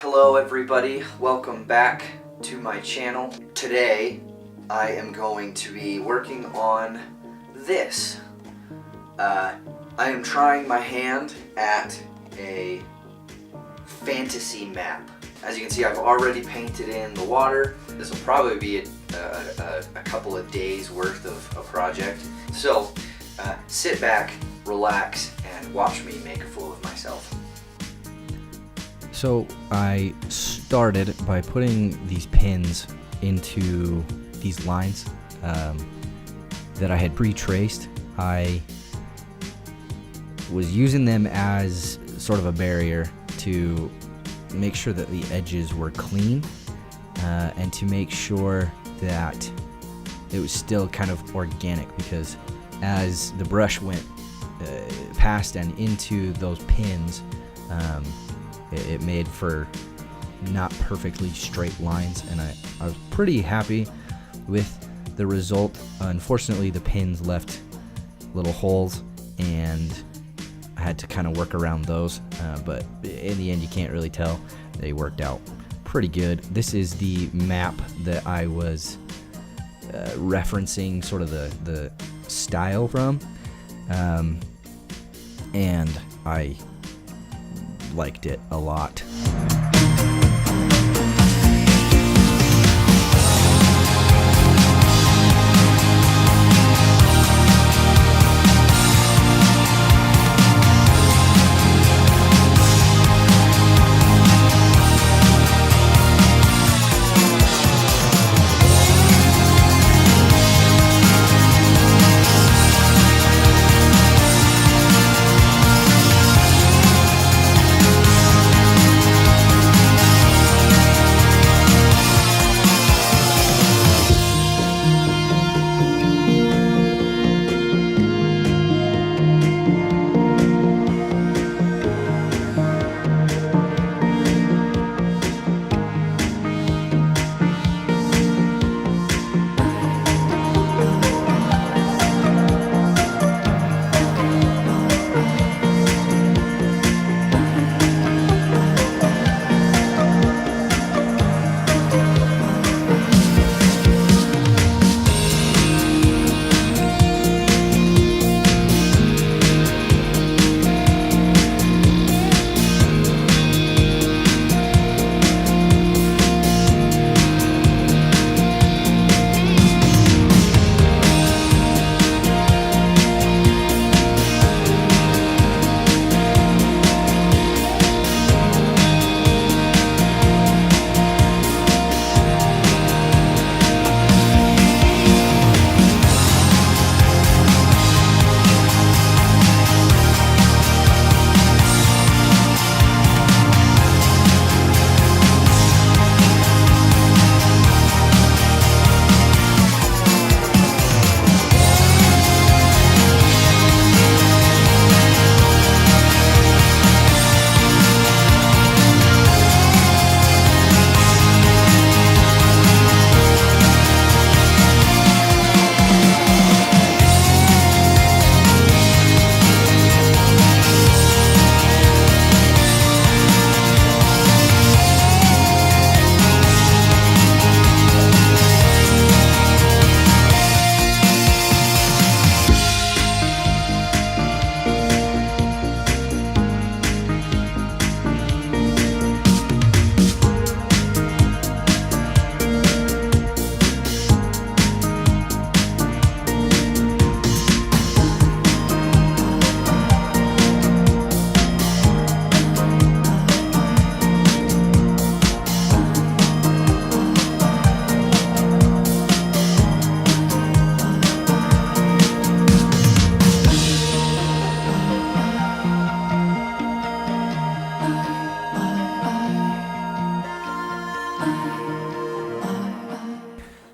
Hello everybody, welcome back to my channel. Today I am going to be working on this. I am trying my hand at a fantasy map. As you can see, I've already painted in the water. This will probably be a couple of days worth of a project. So sit back, relax, and watch me make a fool of myself. So I started by putting these pins into these lines that I had pre-traced. I was using them as sort of a barrier to make sure that the edges were clean and to make sure that it was still kind of organic, because as the brush went past and into those pins, it made for not perfectly straight lines, and I was pretty happy with the result. Unfortunately, the pins left little holes, and I had to kind of work around those, but in the end you can't really tell. They worked out pretty good. This is the map that I was referencing sort of the style from, and I liked it a lot.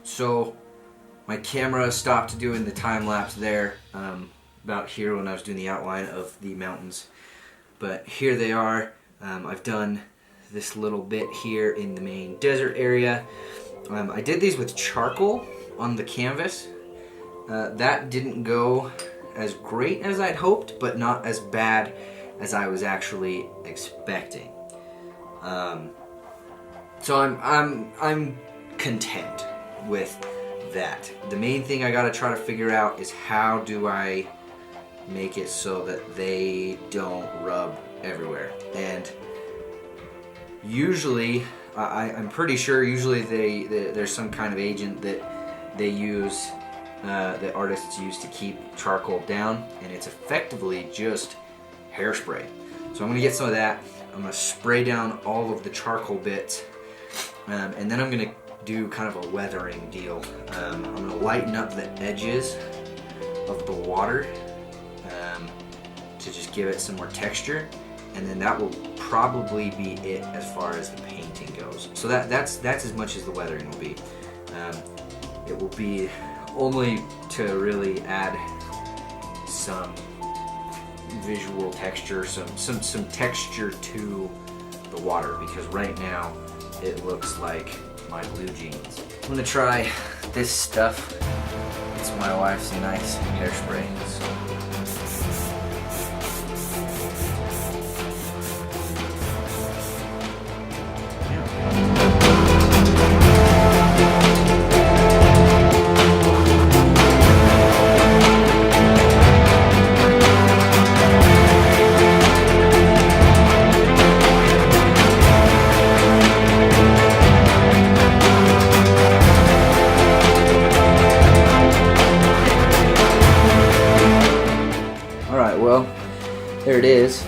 So my camera stopped doing the time lapse there about here when I was doing the outline of the mountains, but here they are. I've done this little bit here in the main desert area. I did these with charcoal on the canvas. That didn't go as great as I'd hoped, but not as bad as I was actually expecting. So I'm content with that. The main thing I gotta try to figure out is how do I make it so that they don't rub everywhere. And usually, I'm pretty sure usually there's some kind of agent that they use, that artists use to keep charcoal down, and it's effectively just hairspray. So I'm gonna get some of that. I'm gonna spray down all of the charcoal bits, and then I'm gonna do kind of a weathering deal. I'm gonna lighten up the edges of the water to just give it some more texture, and then that will probably be it as far as the painting goes. So that's as much as the weathering will be. It will be only to really add some visual texture, some texture to the water, because right now it looks like my blue jeans. I'm gonna try this stuff. It's my wife's nice hairspray. Well, there it is,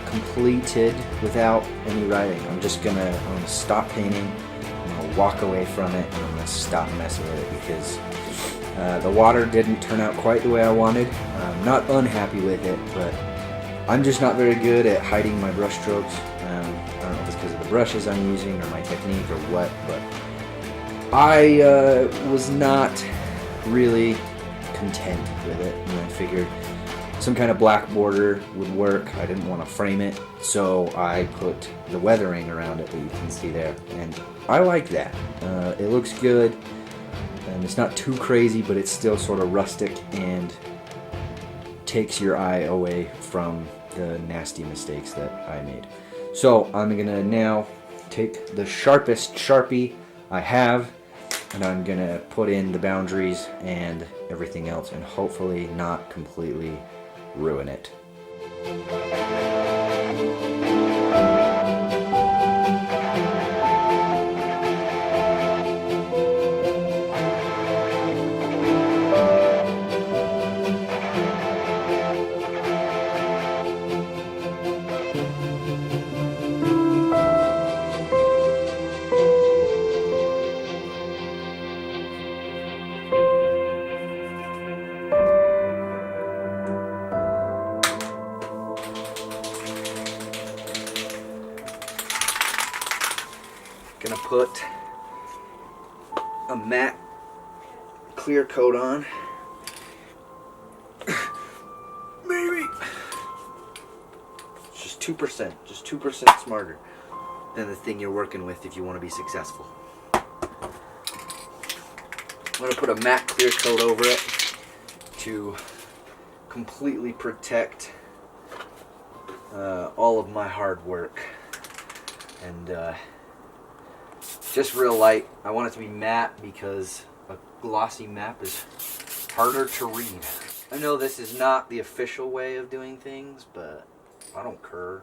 completed without any writing. I'm gonna stop painting, I'm gonna walk away from it, and I'm gonna stop messing with it because the water didn't turn out quite the way I wanted. I'm not unhappy with it, but I'm just not very good at hiding my brush strokes. I don't know if it's because of the brushes I'm using or my technique or what, but I was not really content with it, and I figured some kind of black border would work. I didn't want to frame it, so I put the weathering around it that you can see there, and I like that. It looks good, and it's not too crazy, but it's still sort of rustic and takes your eye away from the nasty mistakes that I made. So I'm gonna now take the sharpest Sharpie I have, and I'm gonna put in the boundaries and everything else, and hopefully not completely ruin it. Gonna put a matte clear coat on. Maybe just 2%, just 2% smarter than the thing you're working with if you want to be successful. I'm gonna put a matte clear coat over it to completely protect all of my hard work, and just real light. I want it to be matte because a glossy map is harder to read. I know this is not the official way of doing things, but I don't care.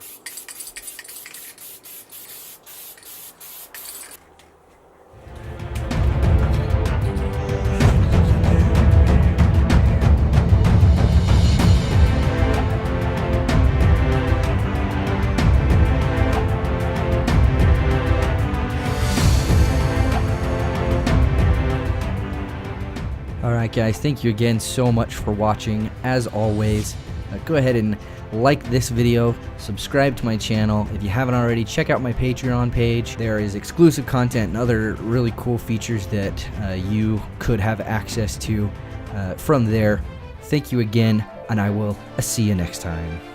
Alright guys, thank you again so much for watching. As always, go ahead and like this video, subscribe to my channel. If you haven't already, check out my Patreon page. There is exclusive content and other really cool features that you could have access to from there. Thank you again, and I will see you next time.